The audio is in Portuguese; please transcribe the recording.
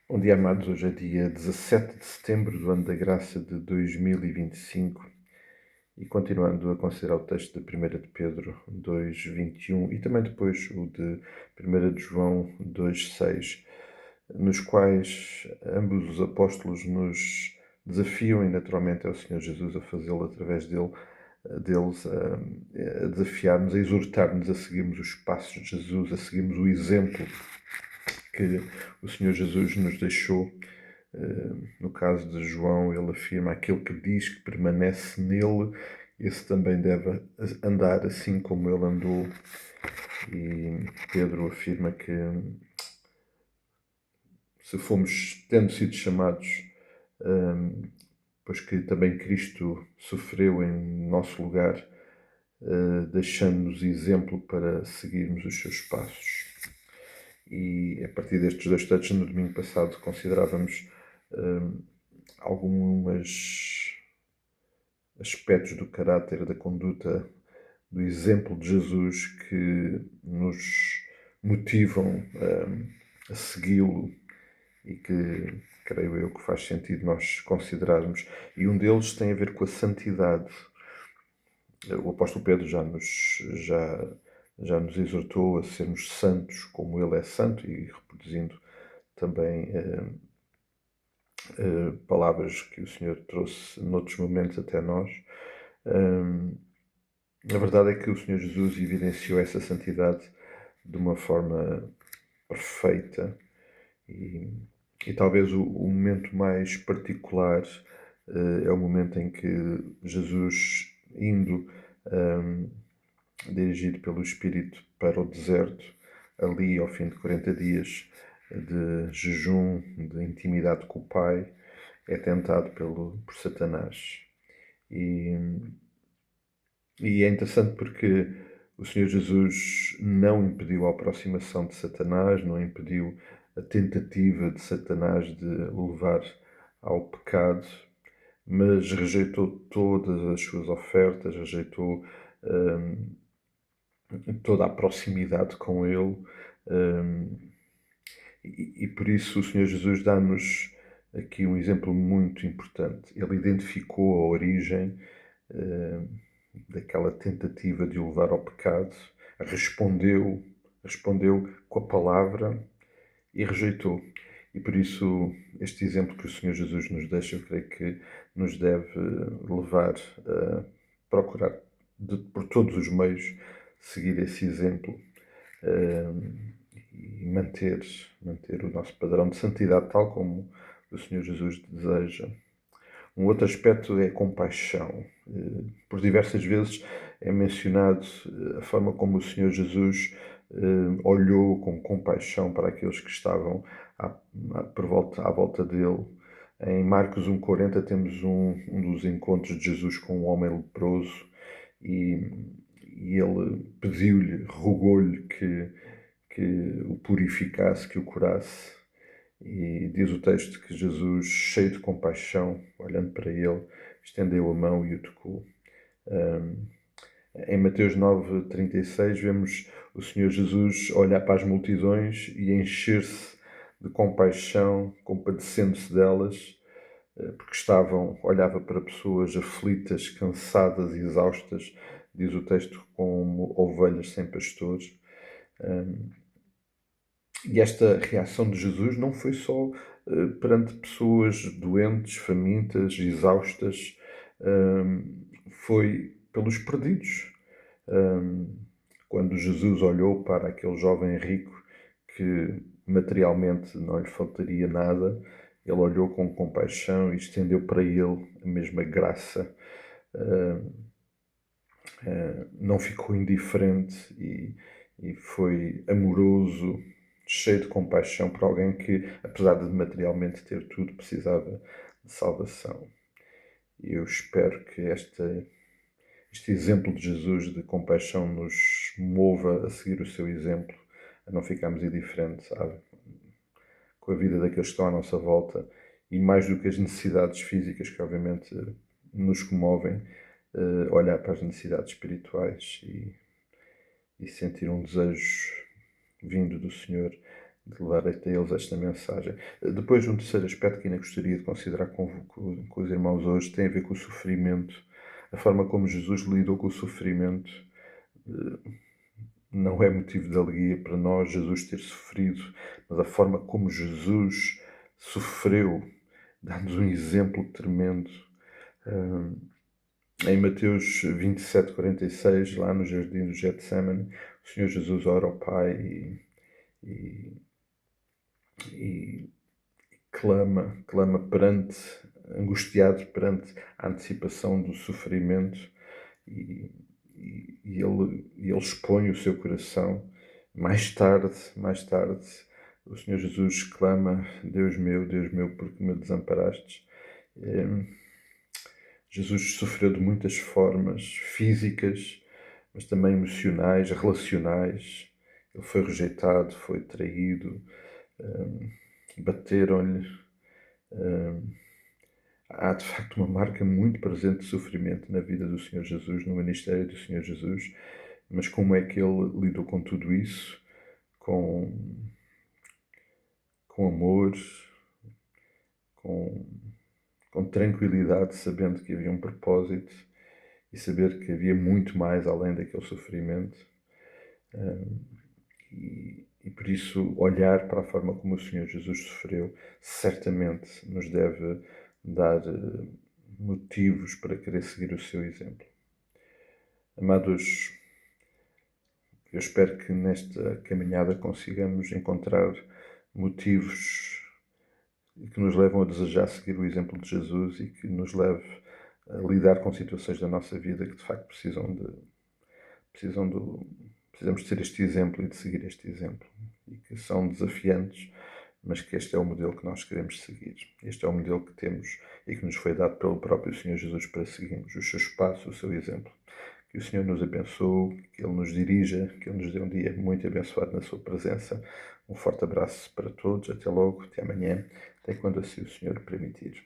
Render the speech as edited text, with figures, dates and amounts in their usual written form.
Bom dia, amados. Hoje é dia 17 de setembro do ano da graça de 2025 e continuando a considerar o texto de 1 de Pedro 2:21 e também depois o de 1 de João 2:6, nos quais ambos os apóstolos nos desafiam, e naturalmente é o Senhor Jesus a fazê-lo através deles, a desafiar-nos, a exortar-nos a seguirmos os passos de Jesus, a seguirmos o exemplo que o Senhor Jesus nos deixou. No caso de João, ele afirma: aquele que diz que permanece nele, esse também deve andar assim como ele andou. E Pedro afirma que se fomos, tendo sido chamados, pois que também Cristo sofreu em nosso lugar, deixando-nos exemplo para seguirmos os seus passos. E a partir destes dois textos, no domingo passado, considerávamos alguns aspectos do caráter, da conduta, do exemplo de Jesus que nos motivam a segui-lo e que, creio eu, que faz sentido nós considerarmos. E um deles tem a ver com a santidade. O apóstolo Pedro já nos exortou a sermos santos como ele é santo, e reproduzindo também palavras que o Senhor trouxe noutros momentos até nós. A verdade é que o Senhor Jesus evidenciou essa santidade de uma forma perfeita e talvez o momento mais particular é o momento em que Jesus, indo dirigido pelo Espírito para o deserto, ali ao fim de 40 dias de jejum, de intimidade com o Pai, é tentado por Satanás. E é interessante porque o Senhor Jesus não impediu a aproximação de Satanás, não impediu a tentativa de Satanás de o levar ao pecado, mas rejeitou todas as suas ofertas, rejeitou toda a proximidade com ele, e por isso o Senhor Jesus dá-nos aqui um exemplo muito importante. Ele identificou a origem daquela tentativa de o levar ao pecado, respondeu com a palavra e rejeitou. E por isso este exemplo que o Senhor Jesus nos deixa, eu creio que nos deve levar a procurar por todos os meios seguir esse exemplo e manter o nosso padrão de santidade tal como o Senhor Jesus deseja. Um outro aspecto é a compaixão. Por diversas vezes é mencionado a forma como o Senhor Jesus olhou com compaixão para aqueles que estavam à volta dele. Em Marcos 1:40 temos um dos encontros de Jesus com um homem leproso e ele pediu-lhe, rogou-lhe que o purificasse, que o curasse. E diz o texto que Jesus, cheio de compaixão, olhando para ele, estendeu a mão e o tocou. Em Mateus 9:36 vemos o Senhor Jesus olhar para as multidões e encher-se de compaixão, compadecendo-se delas, porque olhava para pessoas aflitas, cansadas e exaustas, diz o texto, como ovelhas sem pastores. E esta reação de Jesus não foi só perante pessoas doentes, famintas, exaustas, foi pelos perdidos. Quando Jesus olhou para aquele jovem rico que materialmente não lhe faltaria nada, ele olhou com compaixão e estendeu para ele a mesma graça. Não ficou indiferente e foi amoroso, cheio de compaixão por alguém que, apesar de materialmente ter tudo, precisava de salvação. E eu espero que este exemplo de Jesus de compaixão nos mova a seguir o seu exemplo, a não ficarmos indiferentes, sabe, com a vida daqueles que estão à nossa volta, e mais do que as necessidades físicas que obviamente nos comovem, olhar para as necessidades espirituais e sentir um desejo vindo do Senhor de levar até eles esta mensagem. Depois, um terceiro aspecto que ainda gostaria de considerar com os irmãos hoje tem a ver com o sofrimento, a forma como Jesus lidou com o sofrimento. Não é motivo de alegria para nós Jesus ter sofrido, mas a forma como Jesus sofreu, dá-nos um exemplo tremendo. Em Mateus 27:46, lá no jardim do Getsemane, o Senhor Jesus ora ao Pai e, e clama angustiado perante a antecipação do sofrimento e, ele expõe o seu coração. Mais tarde, o Senhor Jesus clama: Deus meu, por que me desamparastes? Jesus sofreu de muitas formas físicas, mas também emocionais, relacionais. Ele foi rejeitado, foi traído, bateram-lhe. Há de facto uma marca muito presente de sofrimento na vida do Senhor Jesus, no ministério do Senhor Jesus, mas como é que ele lidou com tudo isso? Com amor, com tranquilidade, sabendo que havia um propósito e saber que havia muito mais além daquele sofrimento. E por isso, olhar para a forma como o Senhor Jesus sofreu certamente nos deve dar motivos para querer seguir o seu exemplo. Amados, eu espero que nesta caminhada consigamos encontrar motivos que nos levam a desejar seguir o exemplo de Jesus e que nos leve a lidar com situações da nossa vida que de facto precisamos de ser este exemplo e de seguir este exemplo, e que são desafiantes, mas que este é o modelo que nós queremos seguir. Este é o modelo que temos e que nos foi dado pelo próprio Senhor Jesus para seguirmos os seus passos, o seu exemplo. Que o Senhor nos abençoe, que Ele nos dirija, que Ele nos dê um dia muito abençoado na sua presença. Um forte abraço para todos, até logo, até amanhã, até quando assim o Senhor permitir.